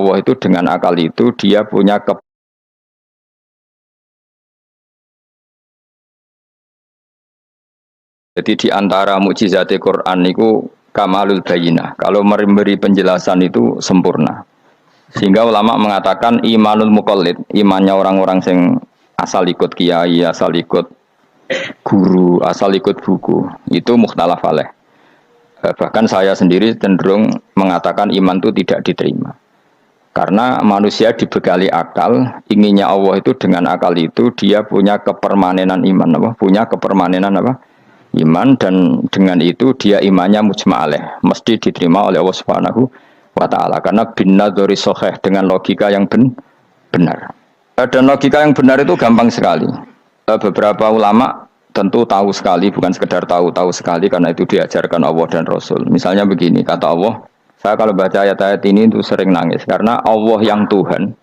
Allah itu dengan akal itu dia punya jadi di antara mukjizat Quran itu kamalul bayinah. Kalau memberi penjelasan itu sempurna. Sehingga ulama mengatakan imanul muqallid, imannya orang-orang yang asal ikut kiai, asal ikut guru, asal ikut buku, itu mukhtalaf alaih. Bahkan saya sendiri cenderung mengatakan iman itu tidak diterima. Karena manusia dibekali akal, inginnya Allah itu dengan akal itu dia punya kepermanenan iman, apa? Punya kepermanenan apa? Iman, dan dengan itu dia imannya mujma'aleh, mesti diterima oleh Allah Subhanahu wa ta'ala. Karena bin nadzari sahih, dengan logika yang benar. Dan logika yang benar itu gampang sekali. Beberapa ulama tentu tahu sekali, bukan sekedar tahu sekali, karena itu diajarkan Allah dan Rasul. Misalnya begini, kata Allah, saya kalau baca ayat-ayat ini itu sering nangis, karena Allah yang Tuhan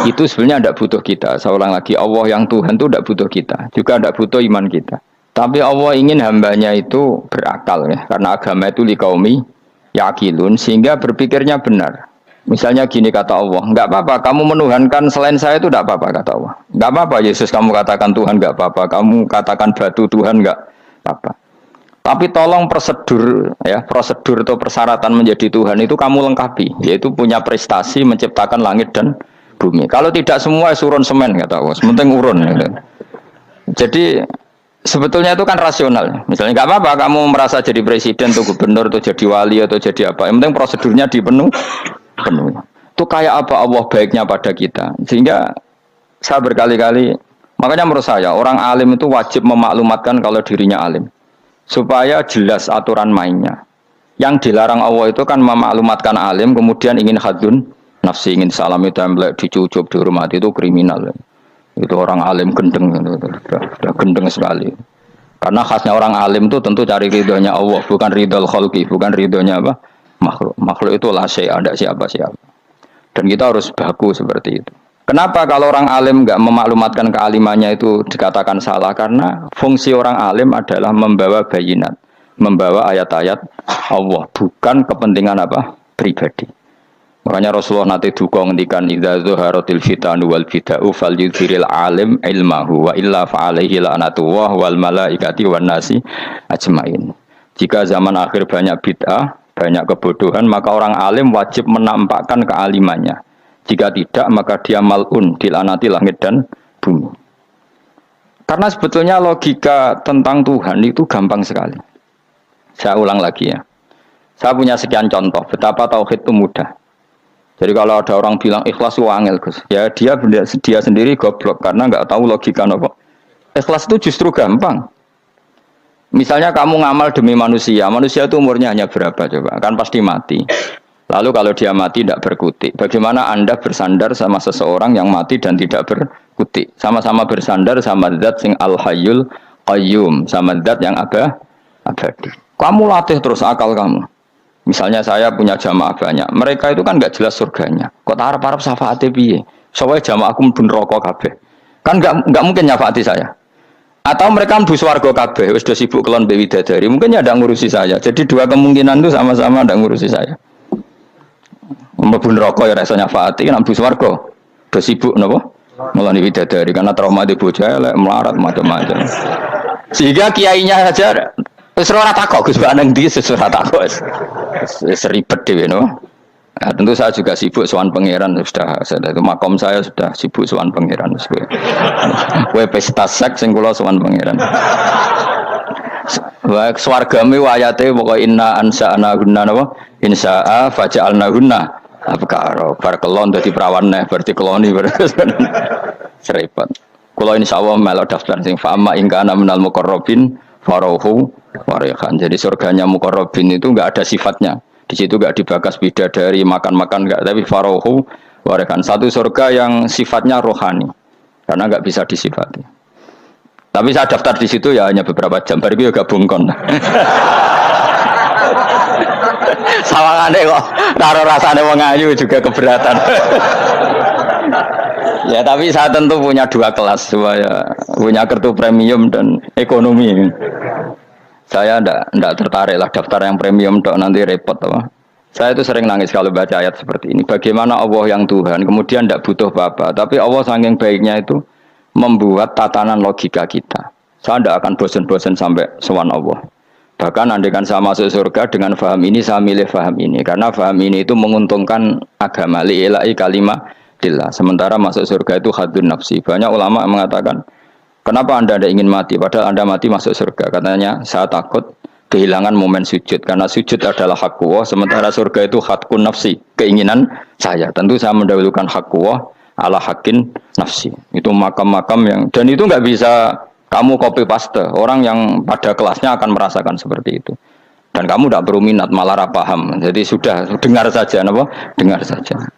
itu sebenarnya tidak butuh kita. Saya ulang lagi, Allah yang Tuhan itu tidak butuh kita, juga tidak butuh iman kita. Tapi Allah ingin hambanya itu berakal, ya, karena agama itu liqaumi yaqilun, sehingga berpikirnya benar. Misalnya gini kata Allah, enggak apa-apa kamu menuhankan selain saya, itu enggak apa-apa kata Allah. Enggak apa-apa Yesus kamu katakan Tuhan, enggak apa-apa kamu katakan batu Tuhan, enggak apa-apa. Tapi tolong prosedur, ya, prosedur atau persyaratan menjadi Tuhan itu kamu lengkapi, yaitu punya prestasi menciptakan langit dan bumi. Kalau tidak semua surun semen kata Allah, sementing urun. Gitu. Jadi sebetulnya itu kan rasional. Misalnya nggak apa-apa kamu merasa jadi presiden atau gubernur atau jadi wali atau jadi apa. Yang penting prosedurnya dipenuhi. Itu kayak apa Allah baiknya pada kita. Sehingga saya berkali-kali, makanya menurut saya orang alim itu wajib memaklumatkan kalau dirinya alim. Supaya jelas aturan mainnya. Yang dilarang Allah itu kan memaklumatkan alim, kemudian ingin hadun nafsi, ingin salami template, dicucuk, dihormati, itu kriminal. Itu orang alim gendeng, sudah gendeng sekali. Karena khasnya orang alim itu tentu cari ridhonya Allah, bukan ridhol khalqi, bukan ridhonya apa? Makhluk. Makhluk itu la syai', ada siapa-siapa. Dan kita harus baku seperti itu. Kenapa kalau orang alim nggak memaklumatkan kealimannya itu dikatakan salah? Karena fungsi orang alim adalah membawa bayinat, membawa ayat-ayat Allah, bukan kepentingan apa? Pribadi. Makanya Rasulullah nanti duka ngendikan idza zuharatil fitanu wal bid'u falyudhiril alim ilmahu wa illa fa'alaihi la'natullah wal malaikati wan nasi ajmain. Jika zaman akhir banyak bid'ah, banyak kebodohan, maka orang alim wajib menampakkan kealimannya. Jika tidak, maka dia mal'un, dilaknati langit dan bumi. Karena sebetulnya logika tentang Tuhan itu gampang sekali. Saya ulang lagi ya. Saya punya sekian contoh betapa tauhid itu mudah. Jadi kalau ada orang bilang ikhlas itu angel, Gus, ya dia sendiri goblok karena nggak tahu logika apa. Ikhlas itu justru gampang. Misalnya kamu ngamal demi manusia, manusia itu umurnya hanya berapa coba? Kan pasti mati. Lalu kalau dia mati tidak berkutik, bagaimana Anda bersandar sama seseorang yang mati dan tidak berkutik? Sama-sama bersandar sama zat sing al-hayyul qayyum, sama zat yang abadi. Kamu latih terus akal kamu. Misalnya saya punya jamaah banyak, mereka itu kan nggak jelas surganya. Kok harap-harap syafaate piye? Soalnya jamaahku mlebu neraka kabeh. Kan nggak mungkin nyafaati saya. Atau mereka mlebu swarga kabeh, wis do sibuk kelon mbek widadari. Mungkin ya ndak ngurusi saya. Jadi dua kemungkinan itu sama-sama ndak ngurusi saya. Mlebu neraka ya rasa nyafaati, nek mlebu swarga do sibuk napa? Ngeloni widadari karena trauma di bocah elek melarat macam-macam. Sehingga kiainya saja wis ora takok Gus Mbak nang ndi wis ora takok. Wis ribet dhewe no. Nah, tentu saya juga sibuk sowan pangeran sudah itu makom saya sudah sibuk sowan pangeran wis kowe. Kowe pesta seks sing kula sowan pangeran. Wa swargame ayate pokoke inna ansa'na gunna napa? Insya'a faja'alna gunna. Abkaro bar kelon dadi prawan neh berarti keloni serepet. Kula insyaallah melok daftar sing fa'ama ingkana minal muqarrabin farauhu warihan. Jadi surganya muqarrabin itu enggak ada sifatnya. Di situ enggak dibakas bidadari makan-makan enggak, tapi farauhu warihan. Satu surga yang sifatnya rohani. Karena enggak bisa disifati. Tapi saya daftar di situ ya hanya beberapa jam. Baru itu gabung kon. Sawangane kok karo rasane wong ayu juga keberatan. Ya tapi saya tentu punya dua kelas, punya kartu premium dan ekonomi. Saya ndak tertarik lah daftar yang premium dok, nanti repot apa. Saya itu sering nangis kalau baca ayat seperti ini. Bagaimana Allah yang Tuhan, kemudian tidak butuh apa-apa. Tapi Allah saking baiknya itu membuat tatanan logika kita. Saya tidak akan bosan-bosan sampai sowan Allah. Bahkan andaikan saya masuk surga dengan faham ini, saya milih faham ini. Karena faham ini itu menguntungkan agama. Li'ilai kalimatillah. Sementara masuk surga itu hadun nafsi. Banyak ulama mengatakan, kenapa Anda tidak ingin mati? Padahal Anda mati masuk surga. Katanya, saya takut kehilangan momen sujud. Karena sujud adalah hak Allah. Sementara surga itu hakun nafsi. Keinginan saya. Tentu saya mendahulukan hak Allah ala hakin nafsi. Itu makam-makam yang... Dan itu nggak bisa kamu copy paste. Orang yang pada kelasnya akan merasakan seperti itu. Dan kamu tidak perlu minat, malah paham. Jadi sudah, dengar saja. Apa? Dengar saja.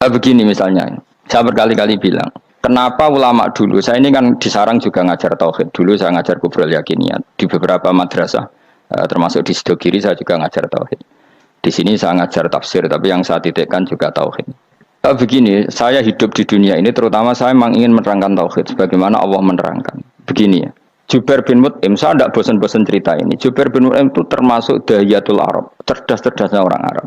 Begini misalnya. Saya berkali-kali bilang. Kenapa ulama dulu, saya ini kan di Sarang juga ngajar tauhid. Dulu saya ngajar kubrul yakiniyat di beberapa madrasah, termasuk di Sidogiri saya juga ngajar tauhid. Di sini saya ngajar tafsir, tapi yang saya titikkan juga tauhid. Begini, saya hidup di dunia ini terutama saya memang ingin menerangkan tauhid sebagaimana Allah menerangkan. Begini ya, Jubair bin Mut'im, saya tidak bosan-bosan cerita ini. Jubair bin Mut'im itu termasuk dahiyatul Arab, cerdas-cerdasnya orang Arab.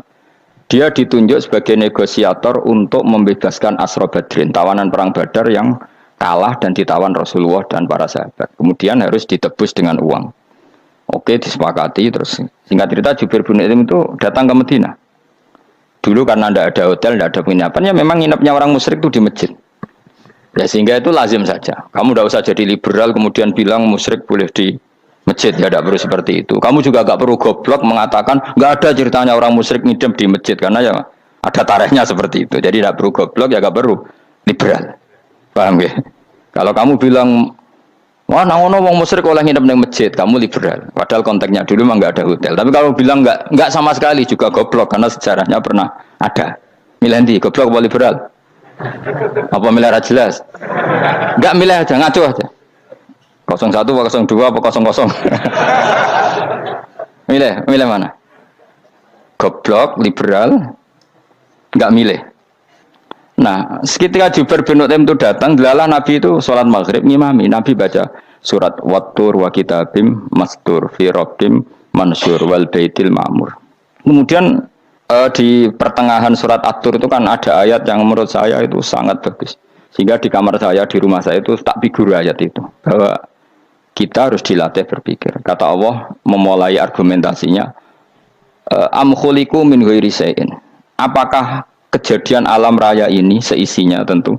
Dia ditunjuk sebagai negosiator untuk membebaskan Asra Badrin, tawanan perang Badar yang kalah dan ditawan Rasulullah dan para sahabat. Kemudian harus ditebus dengan uang. Oke, disepakati. Terus singkat cerita Jubair bin Mut'im itu datang ke Madinah. Dulu karena tidak ada hotel, tidak ada penginapan, ya memang nginapnya orang musyrik itu di masjid. Ya sehingga itu lazim saja. Kamu tidak usah jadi liberal kemudian bilang musyrik boleh di masjid, ya tidak perlu seperti itu. Kamu juga tidak perlu goblok mengatakan nggak ada ceritanya orang musyrik ngidam di masjid karena ya ada tarikhnya seperti itu. Jadi tidak perlu goblok, ya tidak perlu liberal. Paham ya? Kalau kamu bilang wah nangono wong musyrik oleh ngidam di masjid, kamu liberal. Padahal konteksnya dulu memang nggak ada hotel. Tapi kalau bilang nggak sama sekali juga goblok karena sejarahnya pernah ada. Milih goblok apa liberal? Apa milih jelas? Enggak milih aja, ngaco aja. 01 apa 02 apa 00. Milih mana? Goblok, liberal, enggak milih. Nah, ketika Jubair bin Mut'im itu datang, delalah Nabi itu sholat maghrib ngimami. Nabi baca surat Wattur wa kitabim mastur fi rabbim mansur wal baitil ma'mur. Kemudian di pertengahan surat At-Tur itu kan ada ayat yang menurut saya itu sangat bagus. Sehingga di kamar saya, di rumah saya itu tak figur ayat itu. Bahwa kita harus dilatih berpikir. Kata Allah memulai argumentasinya. Am khuliqu min ghairi syai'in. Apakah kejadian alam raya ini seisinya tentu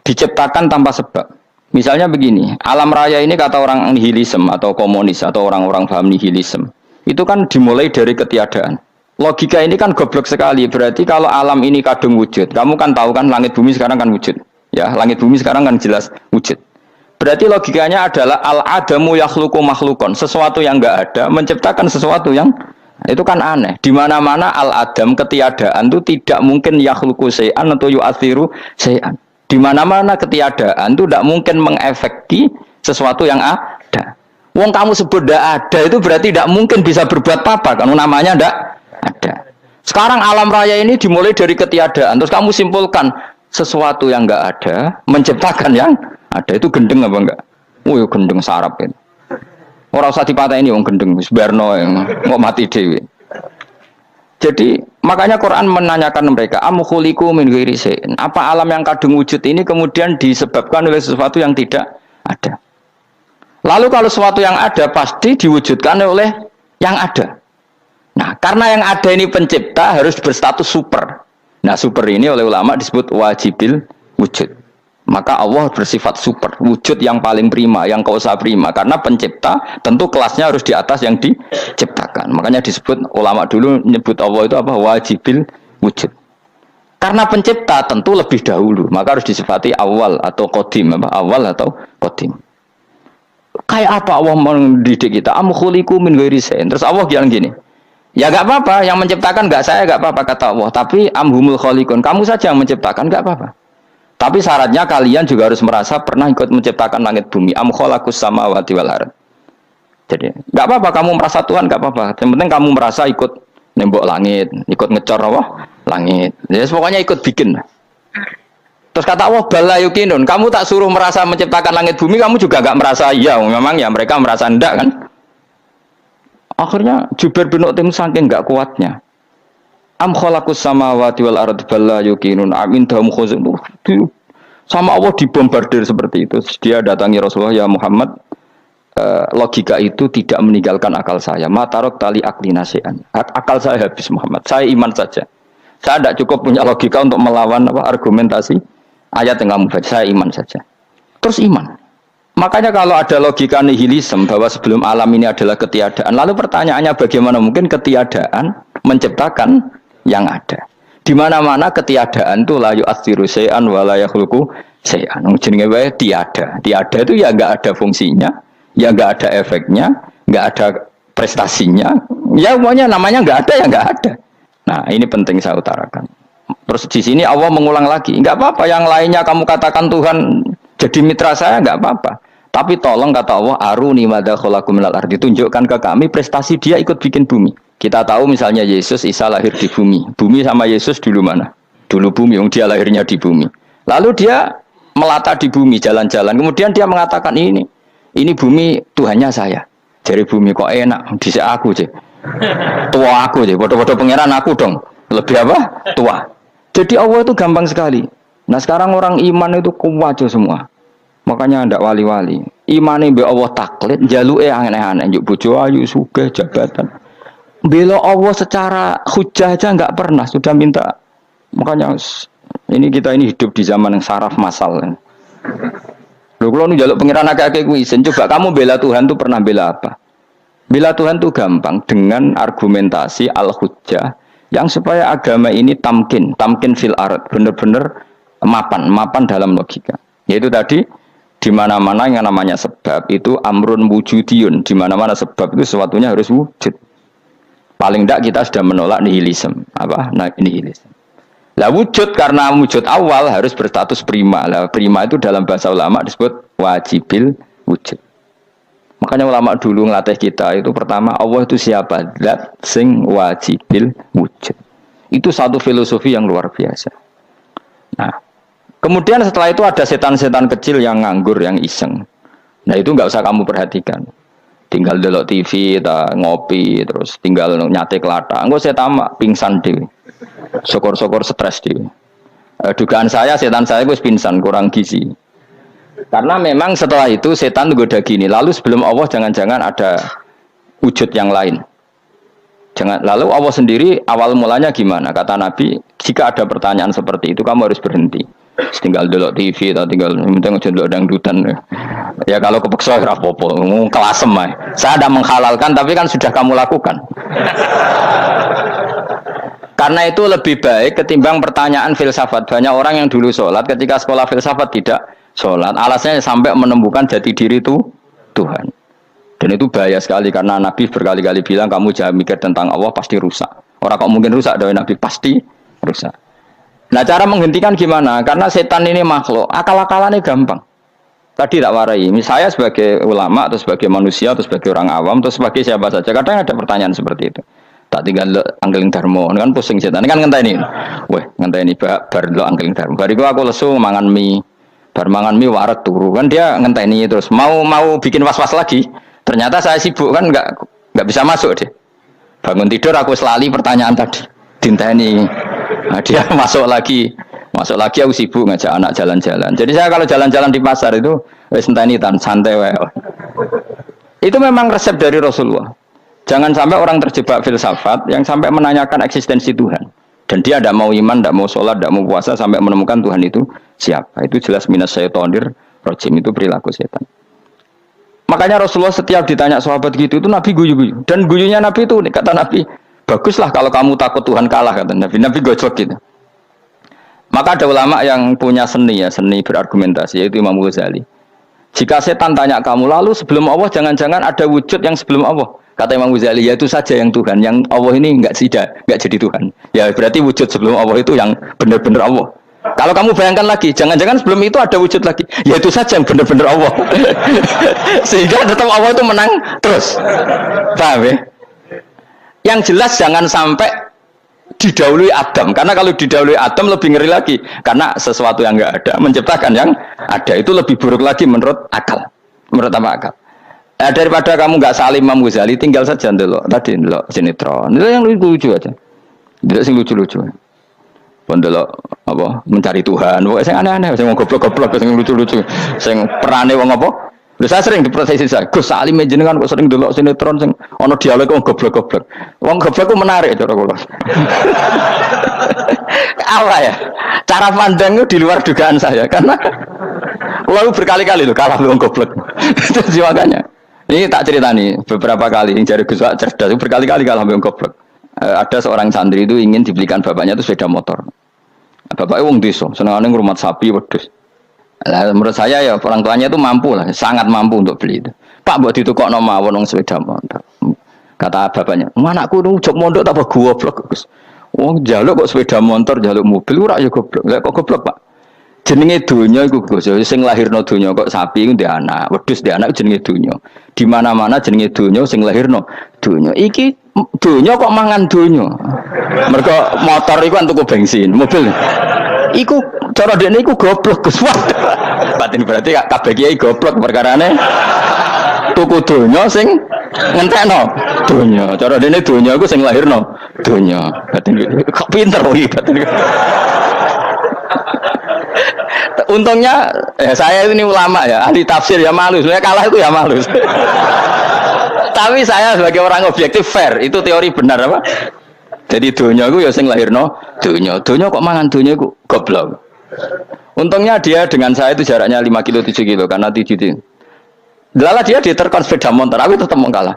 diciptakan tanpa sebab. Misalnya begini, alam raya ini kata orang nihilisme atau komunis atau orang-orang paham nihilisme. Itu kan dimulai dari ketiadaan. Logika ini kan goblok sekali. Berarti kalau alam ini kadung wujud, kamu kan tahu kan langit bumi sekarang kan wujud. Ya, langit bumi sekarang kan jelas wujud. Berarti logikanya adalah al-adamu yakhluqu makhlukon, sesuatu yang enggak ada menciptakan sesuatu yang itu kan aneh. Di mana-mana al-adam ketiadaan itu tidak mungkin yakhluqu syai'an atau yu'athiru syai'an. Di mana-mana ketiadaan itu tidak mungkin mengefekti sesuatu yang ada. Wong kamu sebut tidak ada itu berarti tidak mungkin bisa berbuat apa kan namanya tidak ada. Sekarang alam raya ini dimulai dari ketiadaan. Terus kamu simpulkan sesuatu yang enggak ada menciptakan yang ada. Itu gendeng apa enggak? Oh ya gendeng sarap itu. Ora usah dipatahin wong gendeng wis barno mau mati dhewe. Jadi makanya Quran menanyakan mereka am khuliqu min ghairi syai'in. Apa alam yang kadung wujud ini kemudian disebabkan oleh sesuatu yang tidak ada. Lalu kalau sesuatu yang ada pasti diwujudkan oleh yang ada. Nah, karena yang ada ini pencipta harus berstatus super. Nah, super ini oleh ulama disebut wajibil wujud. Maka Allah bersifat super, wujud yang paling prima, yang kausa prima. Karena pencipta tentu kelasnya harus di atas yang diciptakan. Makanya disebut ulama dulu nyebut Allah itu apa? Wajibil wujud. Karena pencipta tentu lebih dahulu, maka harus disifati awal atau qadim, apa? Awal atau qadim. Kayak apa Allah mendidik kita? Am khuliqu min ghairi syai'in. Terus Allah bilang gini. Ya enggak apa-apa, yang menciptakan enggak saya, enggak apa-apa kata Allah. Tapi amhumul khaliqun, kamu saja yang menciptakan, enggak apa-apa. Tapi syaratnya kalian juga harus merasa pernah ikut menciptakan langit bumi. Am khalaqus samawati wal ardh. Jadi, enggak apa-apa kamu merasa Tuhan, enggak apa-apa. Yang penting kamu merasa ikut nembok langit, ikut ngecor apa? Langit. Ya pokoknya ikut bikin. Terus kata Allah, bala yukinun, kamu tak suruh merasa menciptakan langit bumi, kamu juga enggak merasa iya, memang ya mereka merasa enggak kan? Akhirnya Jubair bin Mut'im saking enggak kuatnya. Am khalaqus samawati wal ardi bal la yuqinun amin dahum khuzun. Sama Allah dibombardir seperti itu. Dia datangi Rasulullah, ya Muhammad, logika itu tidak meninggalkan akal saya. Matarok tali akli nasian. Akal saya habis Muhammad. Saya iman saja. Saya tidak cukup punya logika untuk melawan argumentasi ayat yang kamu baca. Saya iman saja. Terus iman. Makanya kalau ada logika nihilisme bahwa sebelum alam ini adalah ketiadaan, lalu pertanyaannya bagaimana mungkin ketiadaan menciptakan yang ada? Di mana-mana ketiadaan itu la yu'atsiru syai'an wa la yakhluqu syai'an. Jenenge wae tiada. Tiada itu ya enggak ada fungsinya, ya enggak ada efeknya, enggak ada prestasinya. Ya semuanya namanya enggak ada ya enggak ada. Nah, ini penting saya utarakan. Terus di sini Allah mengulang lagi, enggak apa-apa yang lainnya kamu katakan Tuhan jadi mitra saya enggak apa-apa. Tapi tolong kata Allah, aruni madza khalaqu minal ardi, tunjukkan ke kami prestasi dia ikut bikin bumi. Kita tahu misalnya Yesus, Isa lahir di bumi. Bumi sama Yesus dulu mana? Dulu bumi, dia lahirnya di bumi. Lalu dia melata di bumi, jalan-jalan. Kemudian dia mengatakan ini bumi Tuhannya saya. Jadi bumi kok enak, dhisik aku sih. Tua aku sih, bodoh-bodoh pangeran aku dong. Lebih apa? Tua. Jadi Allah itu gampang sekali. Nah sekarang orang iman itu kuat semua. Makanya ndak wali-wali. Imane mbek Allah taklid, jaluke aneh-aneh, njuk bojo ayu sugih jabatan. Bela Allah secara hujah aja enggak pernah, sudah minta. Makanya ini kita ini hidup di zaman yang saraf massal. Lho kula nu njaluk pangeran akeh-akeh kuwi isin, coba kamu bela Tuhan tuh pernah bela apa? Bela Tuhan tuh gampang dengan argumentasi al-hujjah yang supaya agama ini tamkin fil ard, benar-benar mapan dalam logika. Yaitu tadi di mana-mana yang namanya sebab itu amrun wujudiyun, di mana-mana sebab itu sesuatunya harus wujud. Paling tidak kita sudah menolak nihilisme. Apa? Nah, nihilisme. Lah wujud karena wujud awal harus berstatus prima. Lah prima itu dalam bahasa ulama disebut wajibil wujud. Makanya ulama dulu ngelatih kita itu pertama Allah itu siapa? Zat sing wajibil wujud. Itu satu filosofi yang luar biasa. Nah, kemudian setelah itu ada setan-setan kecil yang nganggur, yang iseng. Nah itu nggak usah kamu perhatikan. Tinggal delok TV, ngopi, terus tinggal nyate kelata. Enggak saya tamak, pingsan deh. Syukur-syukur stres deh. Dugaan saya, setan saya gue pingsan, kurang gizi. Karena memang setelah itu setan goda gini. Lalu sebelum Allah jangan-jangan ada wujud yang lain. Lalu Allah sendiri awal mulanya gimana? Kata Nabi, jika ada pertanyaan seperti itu kamu harus berhenti. Tinggal delok TV atau tinggal penting aja delok dangdutan. Ya kalau kepeksa ora apa-apa, kelasem ae. Saya tidak menghalalkan tapi kan sudah kamu lakukan. Karena itu lebih baik ketimbang pertanyaan filsafat. Banyak orang yang dulu sholat ketika sekolah filsafat tidak sholat. Alasannya sampai menemukan jati diri itu Tuhan. Dan itu bahaya sekali karena Nabi berkali-kali bilang kamu jangan mikir tentang Allah pasti rusak. Orang kok mungkin rusak dari Nabi pasti rusak. Nah cara menghentikan gimana? Karena setan ini makhluk, akal-akalannya gampang. Tadi tak warai, saya sebagai ulama atau sebagai manusia atau sebagai orang awam atau sebagai siapa saja, kadang ada pertanyaan seperti itu. Tak tinggal anggeling darmo, kan pusing setan, kan ngenteni. Weh, ngenteni bar lo anggeling darmo. Bariku aku lesu mangan mie, bar mangan mie waret turu, kan dia ngenteni terus mau bikin was-was lagi. Ternyata saya sibuk kan nggak bisa masuk deh. Bangun tidur aku selali pertanyaan tadi, dinteni. Nah, dia masuk lagi aku sibuk ngajak anak jalan-jalan. Jadi saya kalau jalan-jalan di pasar itu wis enteni tan santai wae. Itu memang resep dari Rasulullah. Jangan sampai orang terjebak filsafat yang sampai menanyakan eksistensi Tuhan. Dan dia tidak mau iman, tidak mau sholat, tidak mau puasa sampai menemukan Tuhan itu siapa. Itu jelas minas syaitonir rajim, itu perilaku setan. Makanya Rasulullah setiap ditanya sahabat gitu itu Nabi guyu-guyu. Dan guyunya Nabi itu kata Nabi, baguslah kalau kamu takut Tuhan kalah, kata Nabi. Nabi gojlok gitu. Maka ada ulama yang punya seni berargumentasi, yaitu Imam Ghazali. Jika setan tanya kamu, lalu sebelum Allah jangan-jangan ada wujud yang sebelum Allah. Kata Imam Ghazali, ya itu saja yang Tuhan. Yang Allah ini enggak jadi Tuhan. Ya berarti wujud sebelum Allah itu yang benar-benar Allah. Kalau kamu bayangkan lagi, jangan-jangan sebelum itu ada wujud lagi. Ya itu saja yang benar-benar Allah. Sehingga tetap Allah itu menang terus. Paham ya? Yang jelas jangan sampai didahului Adam. Karena kalau didahului Adam lebih ngeri lagi. Karena sesuatu yang enggak ada menciptakan yang ada. Itu lebih buruk lagi menurut akal. Menurut apa akal? Daripada kamu enggak salim Imam Ghazali, tinggal saja ndelok. Tadi ndelok sinetron. Itu yang lucu aja. Tidak sing lucu-lucu. Pendelok apa mencari Tuhan. Pokoke sing aneh-aneh, sing goblok-goblok, sing lucu-lucu, sing perane wong apa? Lha saya sering diprosesi saya. Gus Salim jenengan kok sering delok sinetron sing ana dialog wong goblok-goblok. Wong goblok ku menarik cara kula. Apa ya? Cara pandang itu di luar dugaan saya karena lalu berkali-kali loh kalah wong goblok. Itu makanya. Ini tak cerita nih beberapa kali yang jari Gus cerdas berkali-kali kalah wong goblok. Ada seorang santri itu ingin dibelikan bapaknya itu sepeda motor. Bapaknya wong desa, senengane ngrumat sapi wedhus. Lah menurut saya ya orang tuanya itu mampu lah, sangat mampu untuk beli itu. Pak mbok ditukokno mawon wong sepeda motor. Kata bapaknya, "Anakku nu jog mondok tak goblok, Gus." Wong njaluk kok sepeda motor, njaluk mobil ora ya goblok. Lah kok goblok, Pak? Jenenge donya iku Gus, sing lahirno donya kok sapi iku ndek anak, wedhus ndek anak jenenge donya. Di mana-mana jenenge donya sing lahirno donya. Iki donya kok mangan donya. Mergo motor iku kan tuku bensin, mobil. Iku cara dekne iku goblok Gus. Batin berarti kabeh kiai goblok perkarane tuku donya sing ngentekno donya. Cara dekne donya iku sing lahirno donya. Batin kok pinter iki batin. Untungnya saya ini ulama ya, ahli tafsir ya malu. Sebenarnya kalah itu ya malu. Tapi saya sebagai orang objektif fair, itu teori benar apa? Jadi dunia aku ya sing lahirno dunia kok mangan dunia aku goblok. Untungnya dia dengan saya itu jaraknya 5 kilo 7 kilo karena titik. Lala dia diterkon sepeda motor, aku tetap mau kalah.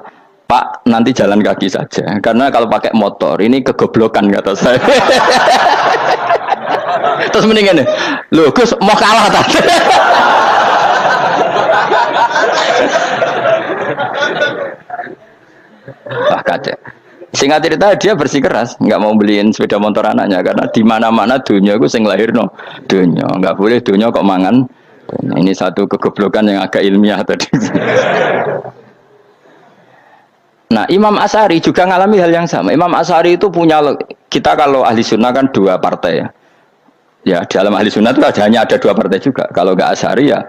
Pak, nanti jalan kaki saja. Karena kalau pakai motor ini kegoblokan kata saya. Terus mendingan nih, loh Gus mau kalah tadi. Wah kacau. Singkat cerita dia bersikeras, nggak mau beliin sepeda motor anaknya karena di mana-mana dunia gue sing lahirno dunia, nggak boleh dunia kok mangan. Ini satu kegoblokan yang agak ilmiah tadi. Nah Imam Asy'ari juga ngalami hal yang sama. Imam Asy'ari itu punya, kita kalau ahli sunnah kan 2 partai ya. Ya dalam ahli sunnah itu hanya ada 2 partai juga. Kalau nggak Asy'ari ya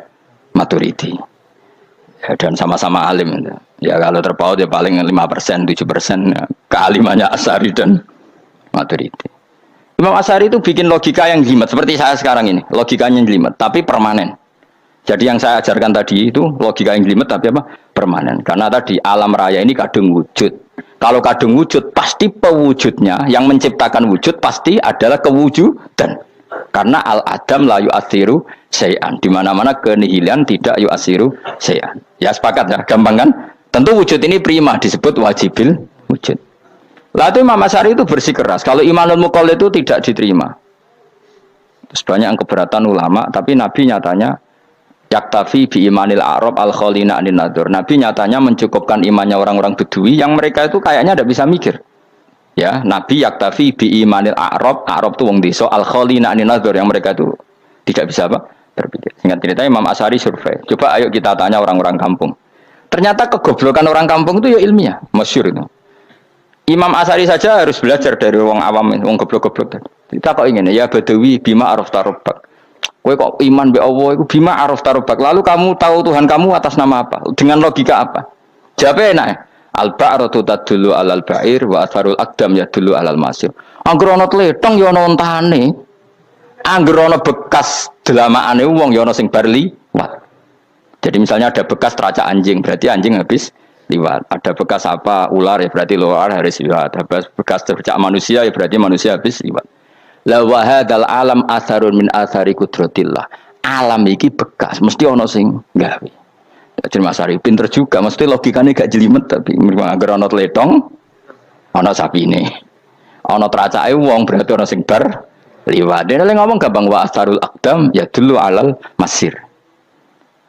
Maturidi. Ya, dan sama-sama alim. Ya kalau terpaut ya paling 5%, 7% ya, kealimannya Asy'ari dan Maturidi. Imam Asy'ari itu bikin logika yang jelimet seperti saya sekarang ini. Logikanya jelimet tapi permanen. Jadi yang saya ajarkan tadi itu logika yang jelimet tapi apa? Permanen. Karena tadi alam raya ini kadung wujud. Kalau kadung wujud pasti pewujudnya yang menciptakan wujud pasti adalah kewujudan. Karena al-adam la yu'athiru syai'an. Di mana-mana kenihilan tidak yu'athiru syai'an. Ya sepakat ya, gampang kan? Tentu wujud ini prima disebut wajibil wujud. Lalu Imam Asy'ari itu bersikeras. Kalau imanul muqallid itu tidak diterima. Terus banyak yang keberatan ulama, tapi Nabi nyatanya yaktafi bi imanil a'rab al-khalina anin nadzur. Nabi nyatanya mencukupkan imannya orang-orang Bedui yang mereka itu kayaknya tidak bisa mikir. Ya, Nabi yaktafi bi imanil a'rab itu wong desa al-khalina anin nadzur yang mereka itu tidak bisa apa? Berpikir. Singkat cerita Imam Asy'ari survei. Coba ayo kita tanya orang-orang kampung. Ternyata kegoblokan orang kampung itu ya ilmiah, masyhur itu. Imam Asy'ari saja harus belajar dari wong awam, wong goblok-goblok. Kita kok ingin ya Badawi bima arafta rabbak. Kowe kok iman be Allah iku bima arafta rabbak. Lalu kamu tahu Tuhan kamu atas nama apa? Dengan logika apa? Jawabnya enak. Al-ba'ratu tadullu 'alal ba'ir wa atharul aqdam yadullu 'alal masir. Angger ana tletong ya ana ontane. Angger ana bekas delamakane wong ya ana sing bar liwat. Jadi misalnya ada bekas teracak anjing, berarti anjing habis liwat. Ada bekas apa ular ya berarti ular harus liwat. Ada bekas teracak manusia ya berarti manusia habis liwat. La wa hadzal alam atharun min athari qudratillah. Alam iki bekas, mesti ana sing gawe. Jadi Mas Ari pinter juga, mesti logikanya gak jelimet tapi agar ana tletong ana sapine. Ana teracake wong berarti ana sing bar liwat. Dene ngomong gampang wa atharul aqdam ya dulu alal masir.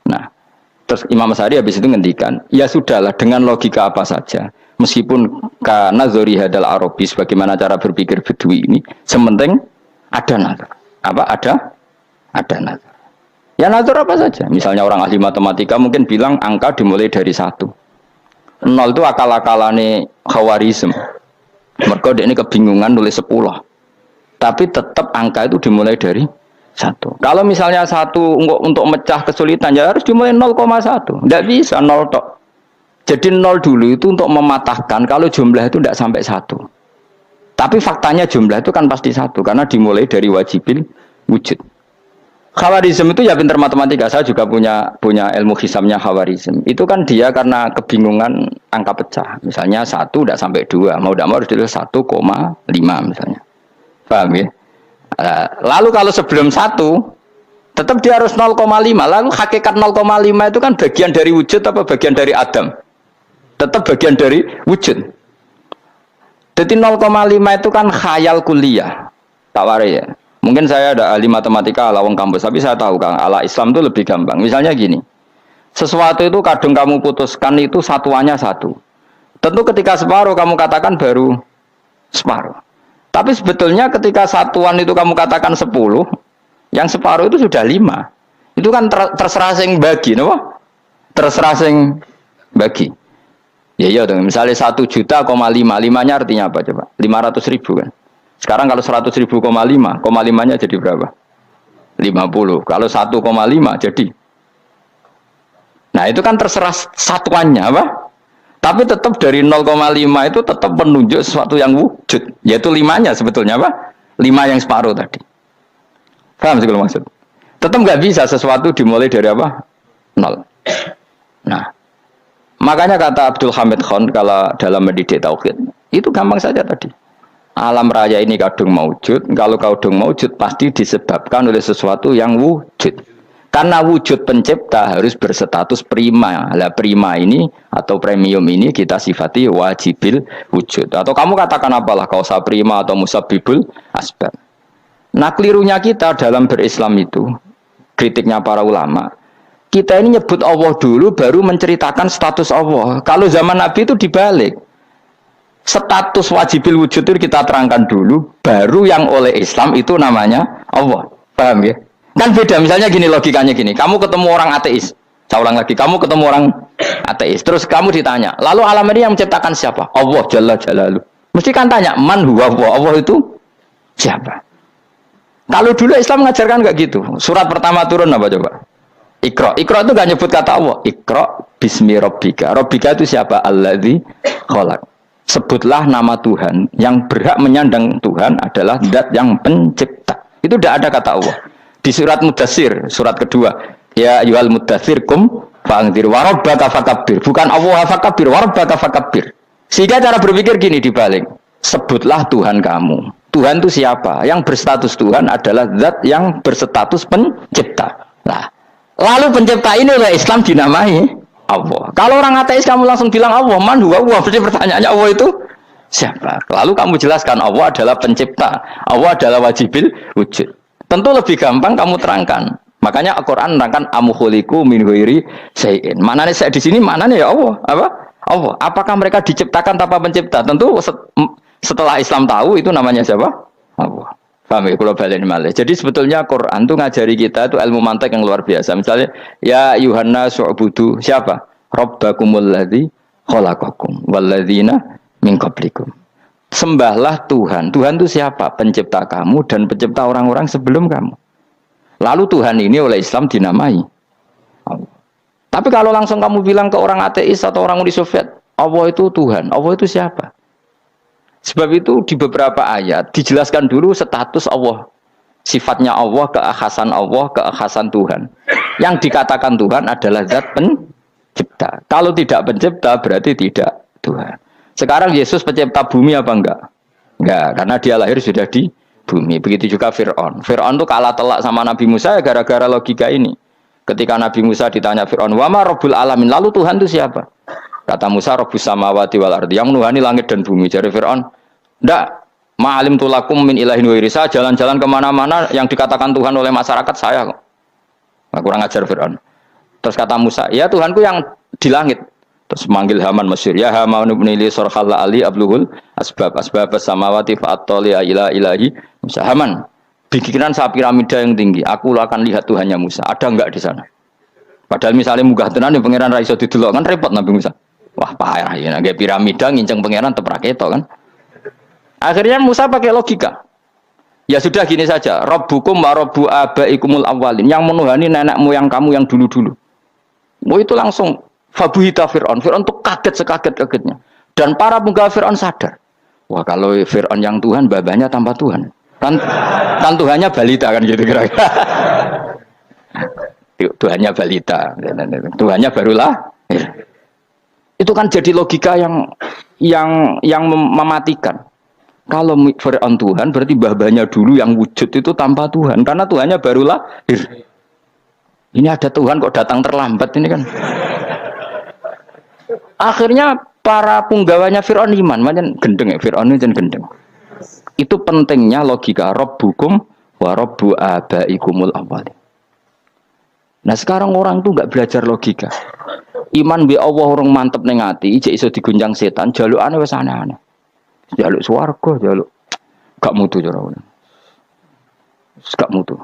Nah, terus Imam Asy'ari habis itu ngendikan, ya sudahlah dengan logika apa saja. Meskipun karena zori hadal Arabi bagaimana cara berpikir Bedui ini, sementing ada nazar. Apa ada nazar. Ya nazar apa saja. Misalnya orang ahli matematika mungkin bilang angka dimulai dari 1. 0 itu akal-akalane Khawarizm. Mereka ini kebingungan nulis 10. Tapi tetap angka itu dimulai dari 1. Kalau misalnya 1 untuk mecah kesulitan ya harus dimulai 0,1. Tidak bisa 0 tok. Jadi 0 dulu itu untuk mematahkan kalau jumlah itu tidak sampai 1. Tapi faktanya jumlah itu kan pasti satu karena dimulai dari wajibil wujud. Khawarizm itu ya pintar matematika. Saya juga punya ilmu hisabnya Khawarizm. Itu kan dia karena kebingungan angka pecah. Misalnya 1 tidak sampai 2. Mau tidak mau harus ditulis 1,5 misalnya. Paham ya? Lalu kalau sebelum 1 tetap dia harus 0,5. Lalu hakikat 0,5 itu kan bagian dari wujud apa bagian dari Adam? Tetap bagian dari wujud. Jadi 0,5 itu kan khayal kuliah. Tak warai ya. Mungkin saya ada ahli matematika ala wong kampus, tapi saya tahu Kang, ala Islam itu lebih gampang. Misalnya gini. Sesuatu itu kadang kamu putuskan itu satuannya 1. Tentu ketika separuh kamu katakan baru separuh. Tapi sebetulnya ketika satuan itu kamu katakan 10, yang separuh itu sudah 5. Itu kan terserah sing bagi, no? Terserah sing bagi. Ya iya dong, misalnya 1 juta, 5-nya artinya apa coba? 500.000 kan. Sekarang kalau 100.000, 5-nya jadi berapa? 50. Kalau 1,5 jadi. Nah itu kan terserah satuannya apa? Tapi tetap dari 0,5 itu tetap menunjuk sesuatu yang wujud. Yaitu 5-nya sebetulnya apa? 5 yang separuh tadi. Paham sih kalau maksud? Tetap nggak bisa sesuatu dimulai dari apa? 0. Nah. Makanya kata Abdul Hamid Khan kalau dalam mendidik tauhid itu gampang saja tadi. Alam raya ini kadung maujud, kalau kadung maujud pasti disebabkan oleh sesuatu yang wujud. Karena wujud pencipta harus berstatus prima. Lah prima ini atau premium ini kita sifati wajibil wujud. Atau kamu katakan apalah kausa prima atau musabbibul asbab. Nah kelirunya kita dalam berislam itu, kritiknya para ulama. Kita ini nyebut Allah dulu baru menceritakan status Allah. Kalau zaman Nabi itu dibalik. Status wajibil wujud itu kita terangkan dulu, baru yang oleh Islam itu namanya Allah. Paham ya? Kan beda, misalnya gini logikanya gini. Kamu ketemu orang ateis. Saya ulang lagi, kamu ketemu orang ateis. Terus kamu ditanya, lalu alam ini yang menciptakan siapa? Allah Jalla Jalaluh. Mesti kan tanya, man huwa Allah? Allah itu siapa? Kalau dulu Islam mengajarkan enggak gitu. Surat pertama turun apa coba? Iqra. Iqra itu gak nyebut kata Allah. Iqra bismi rabbika. Rabbika itu siapa? Alladzi khalaq. Sebutlah nama Tuhan. Yang berhak menyandang Tuhan adalah zat yang pencipta. Itu tidak ada kata Allah. Di surat Mudatsir, surat kedua. Ya ayyuhal mudatsir kum fa'anzir wa rabbaka fakabbir. Bukan Allah fakabbir, wa rabbaka fakabbir. Sehingga cara berpikir gini dibalik. Sebutlah Tuhan kamu. Tuhan itu siapa? Yang berstatus Tuhan adalah zat yang berstatus pencipta. Nah, lalu pencipta ini oleh Islam dinamai Allah. Kalau orang ateis kamu langsung bilang Allah, man huwa Allah. Berarti pertanyaannya Allah itu siapa? Lalu kamu jelaskan Allah adalah pencipta. Allah adalah wajibil wujud. Tentu lebih gampang kamu terangkan. Makanya Al-Qur'an menerangkan amukhuliku min ghairi syai'in. Manane saya di sini manane ya Allah. Apa? Allah. Apakah mereka diciptakan tanpa pencipta? Tentu setelah Islam tahu itu namanya siapa? Allah. Paham ya, kalau balik malih. Jadi sebetulnya Quran itu ngajari kita itu ilmu mantek yang luar biasa. Misalnya, ya Yuhanna su'budu siapa? Rabbakumul ladzi khalaqakum walladzina min qablikum. Sembahlah Tuhan. Tuhan itu siapa? Pencipta kamu dan pencipta orang-orang sebelum kamu. Lalu Tuhan ini oleh Islam dinamai Allah. Tapi kalau langsung kamu bilang ke orang ateis atau orang Uni Soviet, Allah itu Tuhan. Allah itu siapa? Sebab itu di beberapa ayat dijelaskan dulu status Allah. Sifatnya Allah, keakhasan Tuhan. Yang dikatakan Tuhan adalah zat pencipta. Kalau tidak pencipta berarti tidak Tuhan. Sekarang Yesus pencipta bumi apa enggak? Enggak, karena dia lahir sudah di bumi. Begitu juga Fir'aun. Fir'aun itu kalah telak sama Nabi Musa ya gara-gara logika ini. Ketika Nabi Musa ditanya Fir'aun, wa ma rabbul alamin? Lalu Tuhan itu siapa? Kata Musa, Rabbus samawati wal ardi, yang menuhani langit dan bumi. Jadi Fir'aun, enggak, ma'alim tulakum min ilahin wairi. Saya jalan-jalan kemana-mana yang dikatakan Tuhan oleh masyarakat saya kok. Nah, kurang ajar Fir'aun. Terus kata Musa, ya Tuhanku yang di langit. Terus manggil Haman Mesir, ya Haman ibnili sorkhalla ali abluhul asbab samawati fa'atoli ila ilahi Musa. Haman, bikinan saya piramida yang tinggi, aku akan lihat Tuhannya Musa. Ada enggak di sana? Padahal misalnya munggah tenan yang pangeran ra iso didelok kan repot Nabi Musa. Wah parah ya, nggak piramida nginceng pangeran tepraketo kan. Akhirnya Musa pakai logika. Ya sudah gini saja, Rabbukum wa rabbu abaikumul awwalin, yang menuhani nenek moyang kamu yang dulu-dulu. Itu langsung fabuhita Fir'aun. Fir'aun tuh kaget sekaget-kagetnya. Dan para penggawa Fir'aun sadar. Wah kalau Fir'aun yang Tuhan, babanya tanpa Tuhan. Kan Tuhannya balita kan gitu kira-kira. Tuhannya balita, Tuhannya barulah. Itu kan jadi logika yang mematikan. Kalau Fir'aun Tuhan berarti babanya dulu yang wujud itu tanpa Tuhan karena Tuhannya barulah. Ini ada Tuhan kok datang terlambat ini kan. Akhirnya para punggawanya Fir'aun iman, macam gendeng ya Fir'aun itu gendeng. Itu pentingnya logika Rabbukum wa Rabbu abaikumul awwalin. Nah sekarang orang tuh nggak belajar logika. Iman bi Allah orang mantep ning ati, jek iso digunjang setan, jalukane wis aneh-aneh. Jaluk swarga, jaluk gak mutu cara. Gak mutu.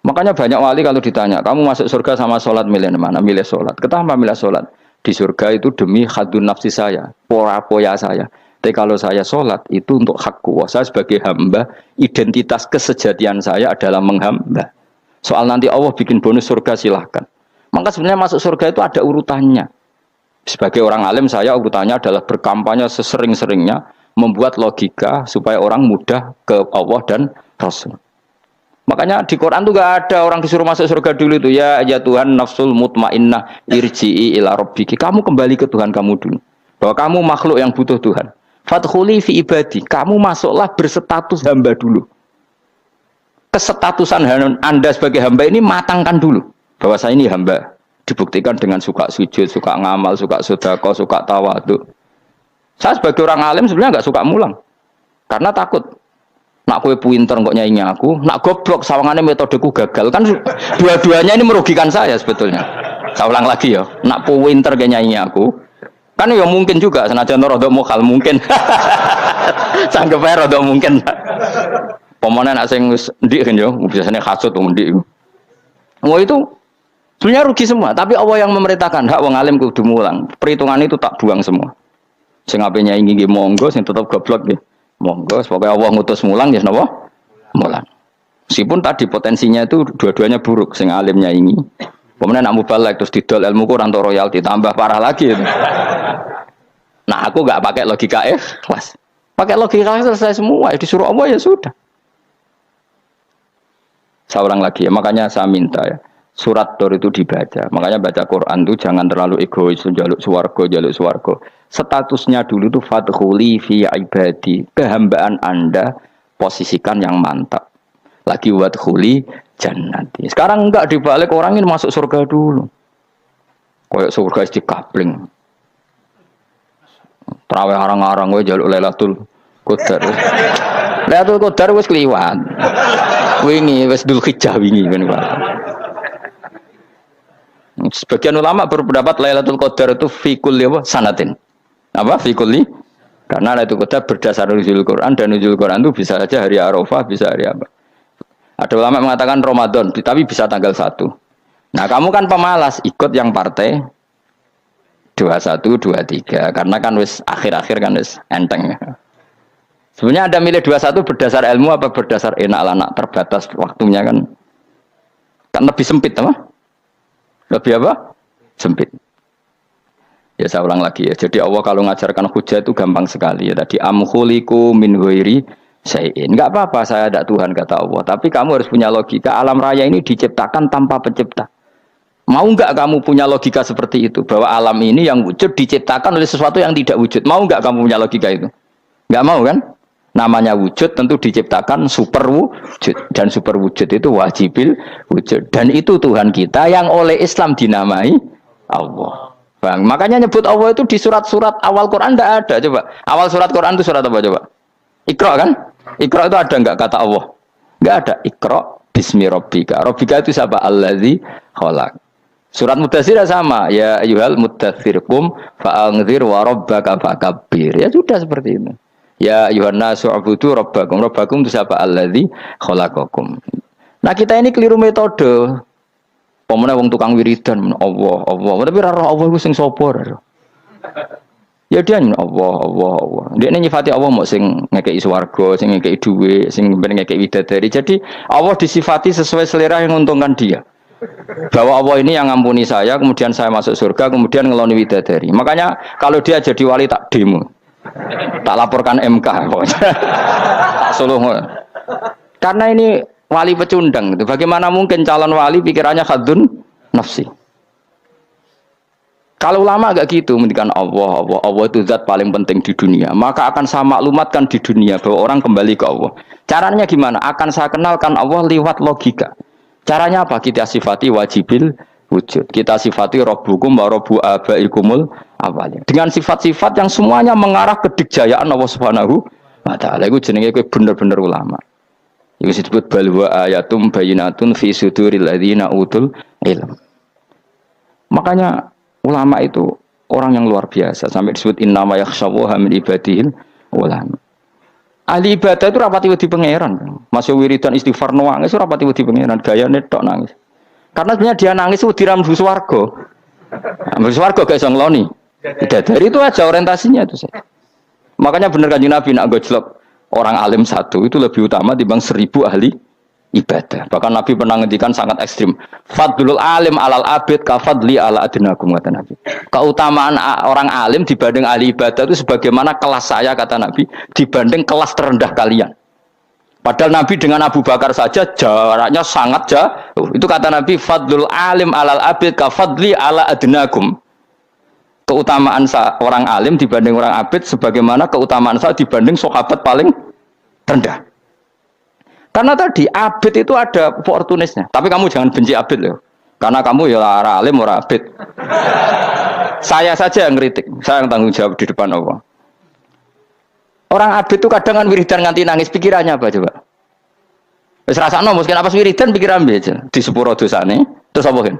Makanya banyak wali kalau ditanya, kamu masuk surga sama sholat milih mana? Milih sholat. Kenapa milih sholat? Di surga itu demi khadun nafsi saya, poya saya. Tapi kalau saya sholat itu untuk hakku. Saya sebagai hamba, identitas kesejatian saya adalah menghamba. Soal nanti Allah bikin bonus surga silahkan. Maka sebenarnya masuk surga itu ada urutannya. Sebagai orang alim saya urutannya adalah berkampanye sesering-seringnya, membuat logika supaya orang mudah ke Allah dan Rasul. Makanya di Quran tuh gak ada orang disuruh masuk surga dulu itu ya Tuhan nafsul mutmainnah irji'i ila rabbiki. Kamu kembali ke Tuhan kamu dulu. Bahwa kamu makhluk yang butuh Tuhan. Fadkhuli fi ibadi. Kamu masuklah berstatus hamba dulu. Kesetatusan Anda sebagai hamba ini matangkan dulu. Bahwa saya ini hamba. Dibuktikan dengan suka sujud, suka ngamal, suka sedekah, suka tawadhu. Saya sebagai orang alim sebenarnya nggak suka mulang. Karena takut. Nak kue pinter kok nyanyi aku, nak goblok sawangannya metodeku gagal. Kan dua-duanya ini merugikan saya sebetulnya. Saya ulang lagi ya. Nak pinter kayak nyanyi aku. Kan ya mungkin juga senajan rada mokal mungkin. Sanggep ae rada mungkin. Pemane nak sing ndik kan yo, biasanya hasud wong ndik. Mau itu sebenarnya rugi semua, tapi Allah yang memerintahkan hak wong alim kudu mulang. Perhitungan itu tak buang semua. Sing ape nyanyi nggih monggo, sing tetep goblok nggih. Monggo, pokoknya Allah ngutus mulang ya napa? Mulang. Meskipun tadi potensinya itu dua-duanya buruk, sing alimnya ini. Kemudian nak mubalek terus didol ilmu ku ranto royalti tambah parah lagi itu. Nah, aku enggak pakai logika ikhlas. Pakai logika selesai semua, disuruh Allah ya sudah. Seorang lagi ya, makanya saya minta ya. Surat Tur itu dibaca. Makanya baca Quran itu jangan terlalu egois, jaluk swarga. Statusnya dulu itu fadkhuli fi ibadi. Kehambaan Anda posisikan yang mantap. Lagi wadkhuli jannati. Sekarang enggak dibalik orang ini masuk surga dulu. Kayak surga di kapling. Terawih arang-arang kowe jaluk Lailatul Qadar. Lailatul Qadar wis kliwat. Wingi wis Dzulhijjah wingi kan Pak. Sebagian ulama berpendapat Lailatul Qadar itu fi kulli sanatin. Apa fi kulli? Karena Lailatul Qadar berdasar nuzul Quran dan nuzul Quran itu bisa saja hari Arafah, bisa hari apa. Ada ulama mengatakan Ramadan, tapi bisa tanggal 1. Nah, kamu kan pemalas ikut yang partai 21, 23 karena kan wis akhir-akhir kan wis enteng. Sebenarnya Anda milih 21 berdasar ilmu apa berdasar enak lah, nak terbatas waktunya kan lebih sempit apa? Lebih apa? Sempit. Ya saya ulang lagi ya. Jadi Allah kalau ngajarkan hujah itu gampang sekali ya. Tadi amkhuliku min ghairi syai'in. Enggak apa-apa saya ada Tuhan kata Allah. Tapi kamu harus punya logika. Alam raya ini diciptakan tanpa pencipta. Mau enggak kamu punya logika seperti itu? Bahwa alam ini yang wujud diciptakan oleh sesuatu yang tidak wujud. Mau enggak kamu punya logika itu? Enggak mau kan? Namanya wujud tentu diciptakan super wujud. Dan super wujud itu wajibil wujud. Dan itu Tuhan kita yang oleh Islam dinamai Allah. Bang, makanya nyebut Allah itu di surat-surat awal Quran tidak ada. Coba awal surat Quran itu surat apa coba? Iqra kan? Iqra itu ada enggak kata Allah? Enggak ada. Iqra bismi rabbika. Rabbika itu siapa? Allazi khalaq. Surat Mudaththir sama. Ya ayyuhal mudaththir qum fa'anzir wa rabbaka fakabbir. Ya sudah seperti itu. Ya ayyuhan nasu ubudu rabbakum. Rabbakum itu siapa? Allazi khalaqakum. Nah, kita ini keliru metode. Pemene wong tukang wiridan Allah. Tapi ora roh Allah iku sing sapa ora. Ya dia Allah. Dia nyifati Allah mau sing ngekeki swarga, sing ngekeki dhuwit, sing ngekeki widadari. Jadi Allah disifati sesuai selera yang menguntungkan dia. Bahwa Allah ini yang ngampuni saya, kemudian saya masuk surga, kemudian ngeloni widadari. Makanya kalau dia jadi wali tak demo. Tak laporkan MK pokoknya. Tak suluh. Karena ini wali pecundang gitu. Bagaimana mungkin calon wali pikirannya khadun nafsi? Kalau ulama agak gitu, mendikan Allah itu zat paling penting di dunia. Maka akan saya maklumatkan di dunia bahwa orang kembali ke Allah. Caranya gimana? Akan saya kenalkan Allah lewat logika. Caranya apa? Kita sifati wajibil wujud. Kita sifati Rabbukum wa Rabbu abaikumul awalin. Dengan sifat-sifat yang semuanya mengarah ke dikjayaan Allah Subhanahu wa taala. Iku jenenge kowe bener-bener ulama. Iku disebut balwa ayatum bayinatun fi suduril ladzina utul ilm. Makanya ulama itu orang yang luar biasa sampai disebut innama yakhshawaha min ibadil ulama. Ahli ibadah itu rapati wedi pangeran. Masih wiridan istighfar nangis rapati wedi pangeran, gayane tok nangis. Karena sebenarnya dia nangis wedi ra mlebu swarga. Mlebu swarga gak iso ngloni. Dari itu aja orientasinya itu saya. Makanya benar Kanjeng Nabi nak gojlok orang alim satu itu lebih utama dibanding 1000 ahli ibadah. Bahkan Nabi pernah ngendikan sangat ekstrim. Fadlul alim alal abid kafadli ala adnakum kata Nabi. Keutamaan orang alim dibanding ahli ibadah itu sebagaimana kelas saya kata Nabi dibanding kelas terendah kalian. Padahal Nabi dengan Abu Bakar saja jaraknya sangat jauh. Itu kata Nabi fadlul alim alal abid kafadli ala adnakum. Keutamaan orang alim dibanding orang abid sebagaimana keutamaan saya dibanding sahabat paling rendah. Karena tadi abid itu ada oportunisnya. Tapi kamu jangan benci abid loh. Karena kamu ya orang alim, orang abid. Saya saja yang kritik. Saya yang tanggung jawab di depan Allah. Orang abid itu kadang kan wiridan nganti nangis. Pikirannya apa coba? Wis rasakno mungkin apa wiridan pikiran aja. Di sepuro dosane. Terus apa kan?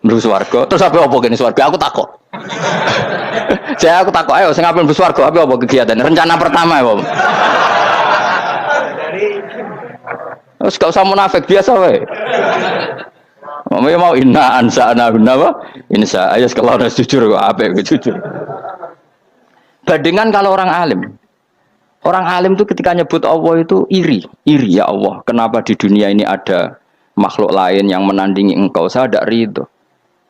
Mlebu swarga. Terus apa kene swarga? Aku takok. Saya aku takok ayo sing ape mlebu swarga apa kegiatan? Rencana pertama ya, Pak. Terus gak usah munafik biasa wae. Mau inna ansa'na apa? Insya ayo kalau harus jujur kok apik jujur. Bandingan kalau orang alim. Orang alim itu ketika nyebut Allah itu iri ya Allah. Kenapa di dunia ini ada makhluk lain yang menandingi engkau? Saya tidak ridho.